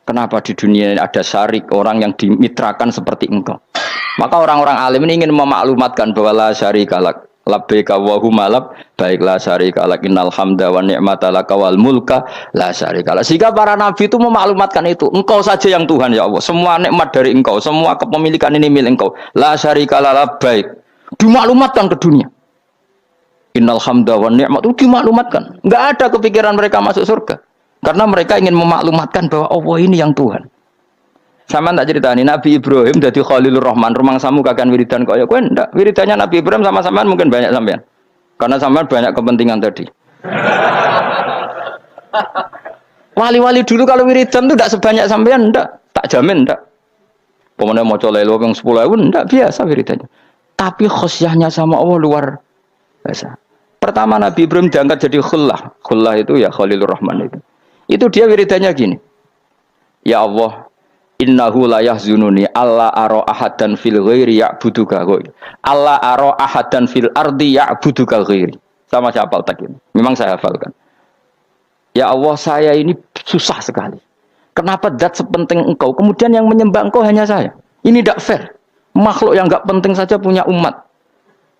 Kenapa di dunia ini ada syarik orang yang dimitrakan seperti engkau? Maka orang-orang alim ini ingin memaklumatkan bahwa la syarikalak. Labbaika wa humma lab baiklah syarika lak innal hamda wa ni'mata laka wal mulka la syarika lak. Sehingga para nabi itu memaklumatkan itu, engkau saja yang Tuhan ya Allah, semua nikmat dari engkau, semua kepemilikan ini milik engkau, la syarika lak baik. Dimaklumatkan ke dunia. Innal hamda wa ni'mat itu dimaklumatkan. Enggak ada kepikiran mereka masuk surga. Karena mereka ingin memaklumatkan bahwa Allah ini yang Tuhan. Sama tak ceritani Nabi Ibrahim jadi Khalilur Rahman, rumang samu kakan wiridan kaya kowe ndak. Wiridannya Nabi Ibrahim sama sampean mungkin banyak sampean. Karena sampean banyak kepentingan tadi. Wali-wali dulu kalau wiridan itu ndak sebanyak sampean ndak, tak jamin ndak. Pemene maca lelo yang 10.000 ndak biasa wiridannya. Tapi khosyahnya sama Allah luar biasa. Pertama Nabi Ibrahim diangkat jadi khullah. Khullah itu ya Khalilur Rahman itu. Itu dia wiridannya gini. Ya Allah, innahu la yahzununi alla ara ahadan fil ghairi ya'buduka ghairi. Alla ara ahadan fil ardi ya'buduka ghairi. Sama saya hafal tak ini. Memang saya hafalkan. Ya Allah, saya ini susah sekali. Kenapa zat sepenting engkau kemudian yang menyembah engkau hanya saya? Ini tidak fair. Makhluk yang enggak penting saja punya umat.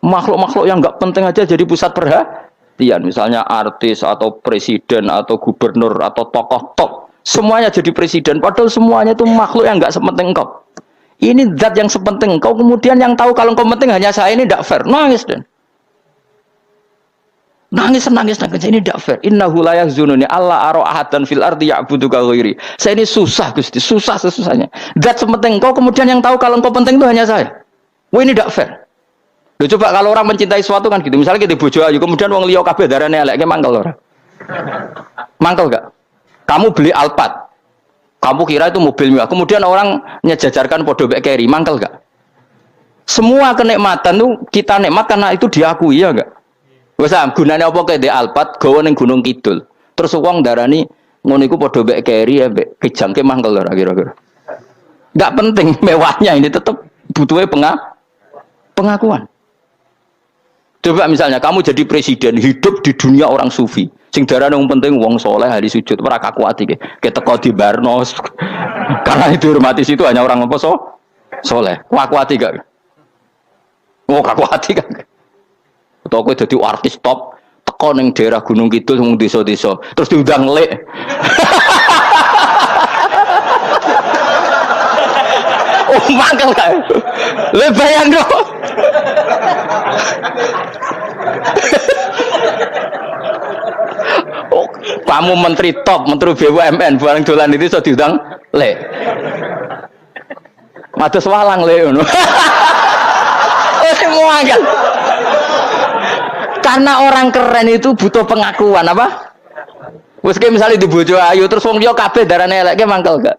Makhluk-makhluk yang enggak penting aja jadi pusat perhatian. Misalnya artis atau presiden atau gubernur atau tokoh top. Semuanya jadi presiden, padahal semuanya itu makhluk yang enggak sepenting engkau. Ini zat yang sepenting engkau, kemudian yang tahu kalau engkau penting hanya saya, ini tidak fair. Nangis dan nangis, ini tidak fair. Innahu la yahzununi alla ara ahadan fil ardi ya'buduka ghairi. Saya ini susah Gusti, susah sesusahnya. Zat sepenting engkau, kemudian yang tahu kalau engkau penting itu hanya saya. Wah ini tidak fair. Loh, coba kalau orang mencintai sesuatu kan gitu. Misalnya kita bojo ayu, kemudian wong liya kabeh darane elek, ki mangkel ora? Mangkel enggak? Kamu beli Alphard, kamu kira itu mobil mewah, kemudian orang nyejajarkan podo bek keri, mangkel gak? Semua kenikmatan tuh kita nikmat karena itu diakui ya gak? Wes gunane apa kayak di Alphard, gawe ning Gunung Kidul, terus wong darani ngono iku podo bek keri ya bek kejangke mangkel ora kira-kira? Gak penting mewahnya ini tetap butuhnya pengakuan. Coba misalnya kamu jadi presiden hidup di dunia orang sufi. Sing darane wong penting wong soleh ahli sujud ora kaku ati ke teko di Barnos. Karena itu hormati situ hanya orang apa soleh. Kuat-kuat gak? Oh kaku hati kan. Atau kowe dadi artis top teko ning daerah Gunung Kidul wong desa-desa terus diundang lek. Oh mangkel kae. Le bayang dong. Oh, kamu menteri top, menteri BUMN, barang dolan itu iso diundang le. Mados walang le ngono. Oh semua kan. Karena orang keren itu butuh pengakuan apa? Wes kayak misalnya di bojo ayu terus wong liya kabeh darane elek ki mangkel gak?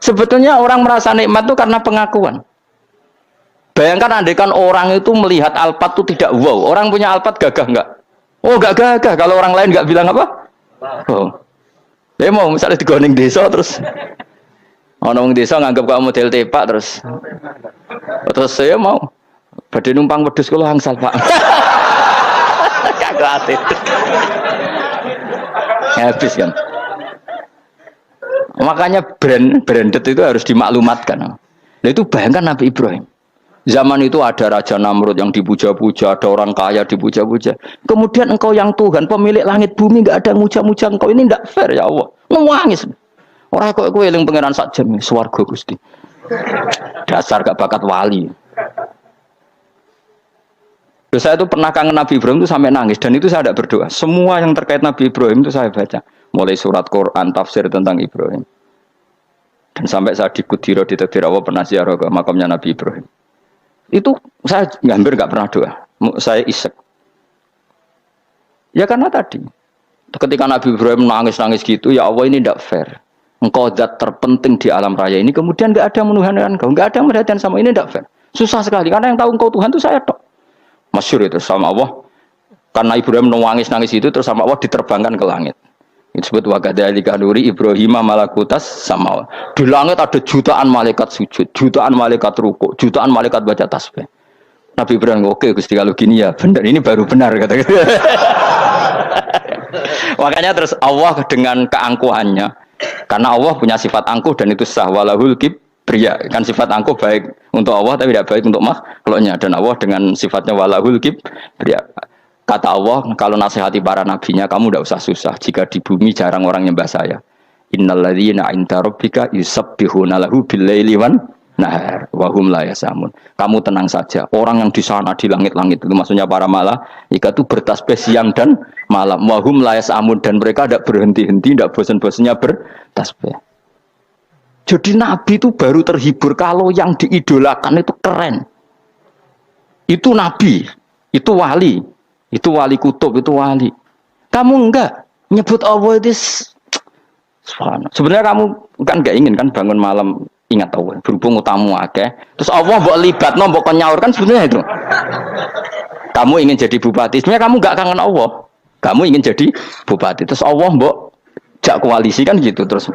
Sebetulnya orang merasa nikmat itu karena pengakuan. Bayangkan andaikan orang itu melihat Alphard itu tidak wow, orang punya Alphard gagah enggak? Oh enggak gagah kalau orang lain enggak bilang apa? Oh. Dia mau misalnya digoning desa terus orang desa nganggap kamu model tepak terus saya mau badhe numpang wedhus kula angsal Pak. Kagak hati. Habis kan. Makanya branded itu harus dimaklumatkan. Nah itu bayangkan Nabi Ibrahim. Zaman itu ada Raja Namrud yang dipuja-puja, ada orang kaya dipuja-puja. Kemudian engkau yang Tuhan, pemilik langit bumi, enggak ada yang muja-muja engkau. Ini enggak fair ya Allah. Nangis. Orang kok kowe eling pangeran sak jam swarga Gusti. Dasar gak bakat wali. Terus saya itu pernah kangen Nabi Ibrahim itu sampai nangis dan itu saya tidak berdoa. Semua yang terkait Nabi Ibrahim itu saya baca. Mulai surat Quran, tafsir tentang Ibrahim. Dan sampai saya di Kudiro di Tafsir Allah pernah ziarah ke makamnya Nabi Ibrahim. Itu saya hampir nggak pernah doa. Saya isek. Ya karena tadi. Ketika Nabi Ibrahim nangis-nangis gitu, ya Allah ini tidak fair. Engkau zat terpenting di alam raya ini, kemudian nggak ada menuhankan engkau, nggak ada yang merhatikan sama ini tidak fair. Susah sekali karena yang tahu engkau Tuhan itu saya tok. Masyhur itu sama Allah. Karena Ibrahim nangis-nangis itu terus sama Allah diterbangkan ke langit. Itu disebut wakadzalika nuri Ibrahim malakutas sama. Di langit ada jutaan malaikat sujud, jutaan malaikat rukuk, jutaan malaikat baca tasbih. Nabi Ibrahim oke Gusti kalau gini ya benar, ini baru benar kata. Makanya terus Allah dengan keangkuhannya, karena Allah punya sifat angkuh dan itu sah walahul kibriya, kan sifat angkuh baik untuk Allah tapi tidak baik untuk makhluknya, dan Allah dengan sifatnya walahul kibriya. Kata Allah, kalau nasihati para nabinya, kamu tidak usah susah. Jika di bumi jarang orang nyembah saya. Innalladzina 'inda rabbika yusabbihuna lahu bil-laili wan nahar wa hum la yasamun. Kamu tenang saja. Orang yang di sana di langit-langit itu maksudnya para malaikat itu bertasbih siang dan malam. Wa hum la yasamun, dan mereka tidak berhenti-henti, tidak bosan-bosannya bertasbih. Jadi nabi itu baru terhibur kalau yang diidolakan itu keren. Itu nabi, itu wali. Itu wali kutub, itu wali. Kamu enggak nyebut Allah itu sebenarnya kamu kan enggak ingin kan bangun malam ingat Allah. Berhubung utamu akeh. Terus Allah mbok libatno, mbok nyaur kan sebenarnya itu. Kamu ingin jadi bupati, sebenarnya kamu enggak kangen Allah. Kamu ingin jadi bupati. Terus Allah mbok jak koalisi kan gitu. Terus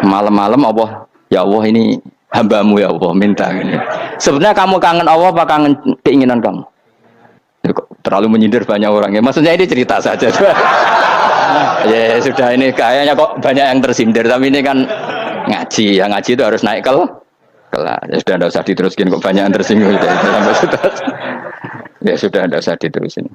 malam-malam Allah, ya Allah ini hambamu ya Allah minta gini. Sebenarnya kamu kangen Allah apa kangen keinginan kamu? Terlalu menyindir banyak orang ya. Maksudnya ini cerita saja. Ya sudah, ini kayaknya kok banyak yang tersindir. Tapi ini kan ngaji. Yang ngaji itu harus naik kelas. Ya sudah, tidak usah diteruskin kok banyak yang tersinggung. Ya sudah, tidak usah diterusin.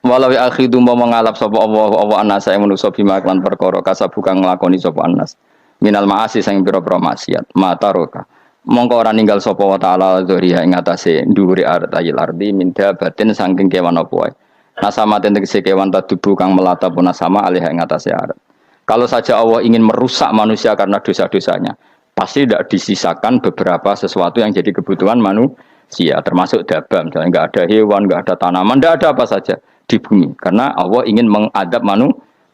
Walau akhidu mau mengalap sapa Allah anasa yang manusa bima lan perkara kasabukang nglakoni sapa anas. Minal ma'asi sing pira-pira maksiat. Mata roka. Mongko ora ninggal sapa wa taala dzuriya ing atase ndhuwure artayil ardi minda batin saking kewan apa wae. Nasama tegese kewan tadubu kang melata pun sama alih ing atase arat. Kalau saja Allah ingin merusak manusia karena dosa-dosanya, pasti tidak disisakan beberapa sesuatu yang jadi kebutuhan manusia, termasuk dabam, misalnya enggak ada hewan, enggak ada tanaman, enggak ada apa saja di bumi karena Allah ingin mengadab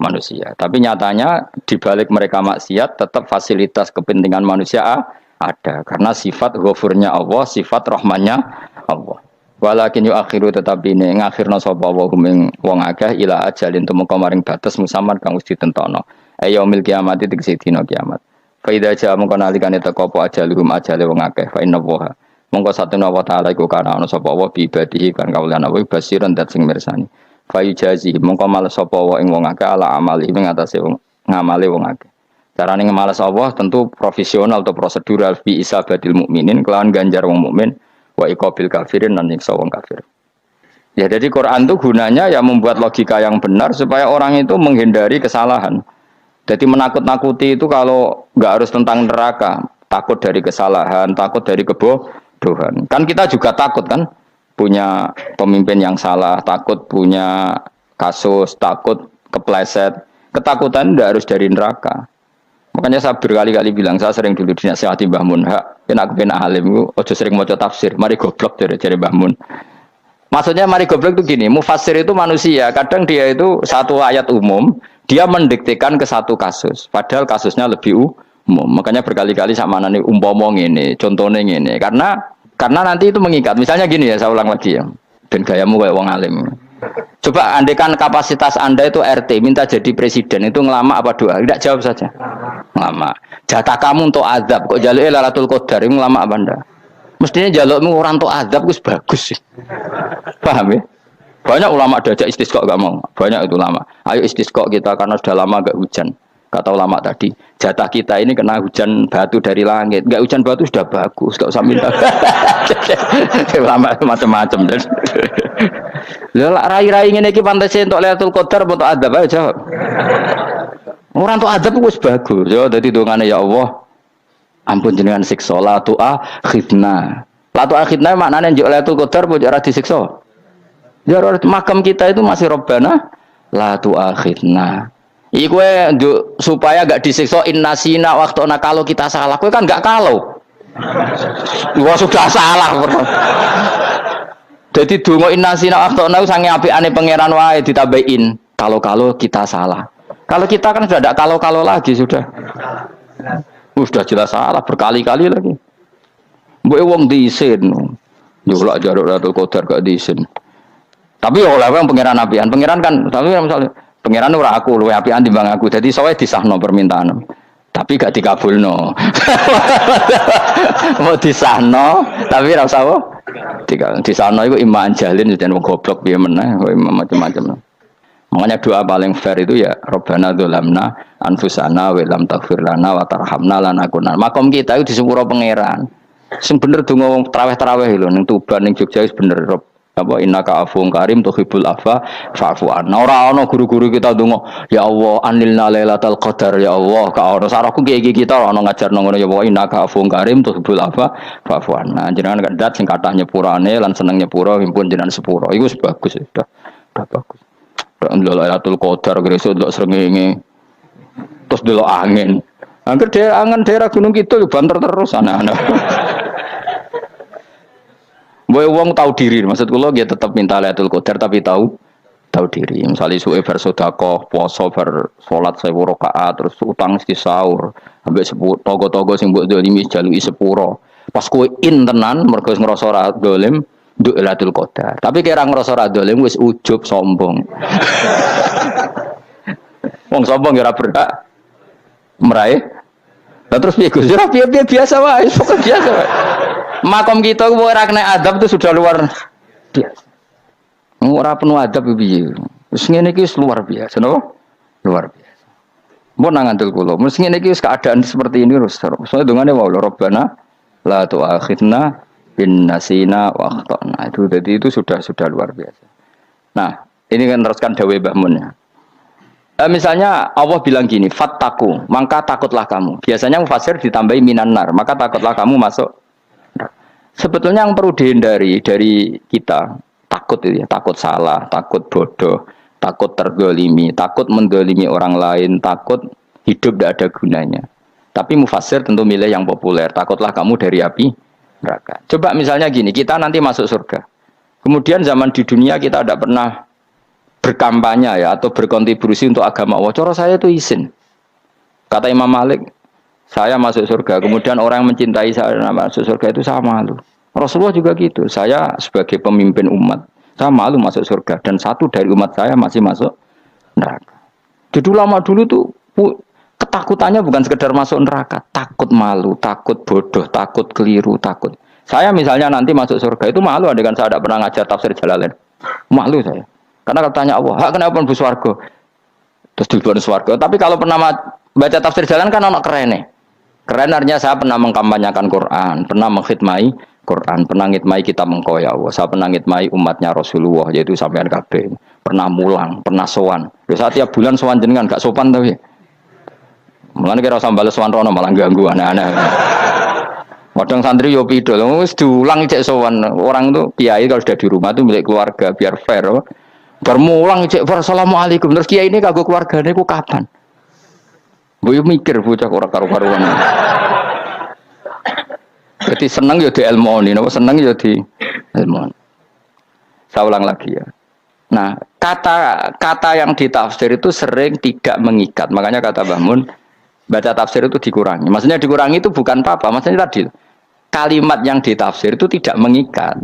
manusia. Tapi nyatanya di balik mereka maksiat tetap fasilitas kepentingan manusia ada karena sifat ghafurnya Allah, sifat rahmannya Allah. Walakin yu akhiru tetapi ini ngakhirna sapa wa ing wong akeh ila ajalin tumeka maring batas musamman kang wis ditentono. Yaumil kiamat tegese dina kiamat. Fa idza jaa mongko nalikane teka apa ajaluhum ajale wong akeh fa inna wa mongko satuna wa taala iku kana ana sapa wa bi ibadihi kan kawulan Allah basiran dat sing mirsani. Fa yujazi mongko males sapa wa ing wong akeh ala amali ing atase wong ngamale wong akeh. Carane ngemalas Allah tentu profesional atau prosedural fi isabatil mukminin kelawan ganjar wong mukmin wa iqabil kafirin lan nyiksa wong kafir. Ya jadi Quran itu gunanya ya membuat logika yang benar supaya orang itu menghindari kesalahan. Jadi menakut-nakuti itu kalau nggak harus tentang neraka, takut dari kesalahan, takut dari kebodohan. Kan kita juga takut kan punya pemimpin yang salah, takut punya kasus, takut kepleset. Ketakutan tidak harus dari neraka. Makanya saya berkali-kali bilang, saya sering dulu dinasihati Mbah Mun, aku ben alim, ojo sering maca tafsir, mari goblok dari Mbah Mun. Maksudnya mari goblok itu gini, mufassir itu manusia, kadang dia itu satu ayat umum, dia mendiktekan ke satu kasus, padahal kasusnya lebih umum. Makanya berkali-kali sama nani umpama ngene, contohnya ngene, karena nanti itu mengikat. Misalnya gini ya, saya ulang lagi ya, ben gayamu kayak wong alim. Coba andekan kapasitas Anda itu RT, minta jadi presiden, itu ngelama apa doa? Tidak, jawab saja. Ngelama. Jatah kamu untuk azab, kok jaluk Lailatul Qadar, itu ngelama apa Anda? Mestinya jalukmu orang untuk azab itu bagus sih. Paham ya? Banyak ulama diajak istisqa gak mau. Banyak itu ulama. Ayo istisqa kita karena sudah lama gak hujan. Kata ulama tadi, jatah kita ini kena hujan batu dari langit. Gak hujan batu sudah bagus, gak usah minta. Ulama macam-macam. Lah rai-rai ngene iki pantese entuk Lailatul Qadar apa entuk azab ayo jawab. Orang entuk azab wis bagus. Yo dadi dongane ya Allah. Ampun jenengan siksa la tu'akhidna. La tu'akhidna maknane njuk Lailatul Qadar ojo ora disiksa. Ya makam kita itu masih Rabbana la tu'akhidna. Iku njuk supaya enggak disiksa innasina waqtuna kalau kita salah. Kowe kan enggak kalau. Wah sudah salah. Jadi donga innasina waqtuna sange apikane pangeran wae ditambahin. Kalau kita salah. Kalau kita kan sudah enggak kalau lagi sudah. Sudah jelas salah berkali-kali lagi. Mbok wong diisin. Yo lak jaruk Lailatul Qadar gak diisin. Tapi oleh wong pangeran apian. Pangeran kan tapi misalnya pangeran ora aku luwe apian timbang aku. Jadi sowe disahno permintaan. Tapi gak dikabulno. Mau disahno tapi ora usah disahno iku iman jalin jan wong goblok piye meneh macam-macam. Makanya doa paling fair itu ya Rabbana dzalamna anfusana wa lam taghfir lana wa tarhamna lanakunanna. Makom kita itu di sepuro pangeran. Sing bener donga wong traweh-traweh lho ning Tuban ning Jogja wis bener apa innaka afuwun karim tuhibbul afwa fa'fu anna. Ora ana guru-guru kita donga ya Allah anilna lailatul qadar ya Allah ka ora sarahku iki kita ana ngajarno ngono ya Allah innaka afuwun karim tuhibbul afwa fa'fu anna. Jenengan kandat sing kathah nyepurane lan seneng nyepuro himpun jenengan sepuro. Iku bagus sudah bagus. Lailatul Qadar gresik ndelok srengenge. Terus ndelok angin. Angger angen daerah Gunung Kidul banter terus ana-ana. Mbok wong tahu diri, maksud kula nggih tetep minta Lailatul Qadar tapi tahu diri. Misale suwe bar sedekah, puasa bar salat 1000 rakaat, terus utang mesti sahur, ambek togo-togo sing mbok dolimi jaluki sepuro. Pas kowe tenan mergo ngrasa ora dolim nduk Lailatul Qadar. Tapi kira ngrasa ra dolim wis ujub sombong. Wong sombong ya ora berhak meraih. Lah terus piye Gus? Ya piye biasa wae, pokoke biasa wae. Makom kita ku ora kena adab itu sudah luar biasa. Ora penuh adab piye. Wis ngene iki luar biasa, no? Luar biasa. Mun nang ngandel kula, mesti ngene iki keadaan seperti ini terus. Soale dongane wae Rabbana la tu'akhidna bin nasina wa akhtana. Itu jadi itu sudah luar biasa. Nah, ini kan teruskan dawuh Mbah Mun ya. Misalnya Allah bilang gini, fattaku, maka takutlah kamu. Biasanya mufassir ditambahi minan nar, maka takutlah kamu masuk. Sebetulnya yang perlu dihindari dari kita takut itu ya, takut salah, takut bodoh, takut tergolimi, takut mendolimi orang lain, takut hidup tidak ada gunanya. Tapi mufassir tentu milih yang populer, takutlah kamu dari api neraka. Coba misalnya gini, kita nanti masuk surga. Kemudian zaman di dunia kita tidak pernah berkampanye ya atau berkontribusi untuk agama Allah. Cara saya itu izin. Kata Imam Malik, saya masuk surga. Kemudian orang yang mencintai saya masuk surga itu saya malu. Rasulullah juga gitu. Saya sebagai pemimpin umat, saya malu masuk surga. Dan satu dari umat saya masih masuk neraka. Jadi ulama dulu tuh ketakutannya bukan sekedar masuk neraka, takut malu, takut bodoh, takut keliru, takut. Saya misalnya nanti masuk surga itu malu dengan saya tidak pernah ngajar tafsir Jalalain. Malu saya. Karena kalau tanya Allah, hak kenapa pun buswargo? Terus duluan swargo. Tapi kalau pernah baca tafsir Jalalain kan anak keren nih. Keren artinya saya pernah mengkampanyekan Quran, pernah mengkhidmati Quran, pernah ngitmai kita mengko ya Allah. Saya pernah ngitmai umatnya Rasulullah, yaitu sampean kabeh. Pernah mulang, pernah sowan. Ya saat tiap bulan sowan jenengan gak sopan tapi. Mulane kira usah bales sowan rono malah ganggu aneh-aneh. Kadang santri yo pidol, wis diulang cek sowan. Orang tuh kiai kalau sudah di rumah tuh milik keluarga biar fair. Bermulang cek assalamualaikum. Terus kiai ini kagok keluargane ku kapan? Gue mikir bocah ora karu-karuan. Jadi seneng ya di ilmoni, napa seneng ya di ilmoni. Saya ulang lagi ya. Nah, kata yang ditafsir itu sering tidak mengikat. Makanya kata Mbah Mun, baca tafsir itu dikurangi. Maksudnya dikurangi itu bukan apa-apa. Maksudnya tadi kalimat yang ditafsir itu tidak mengikat.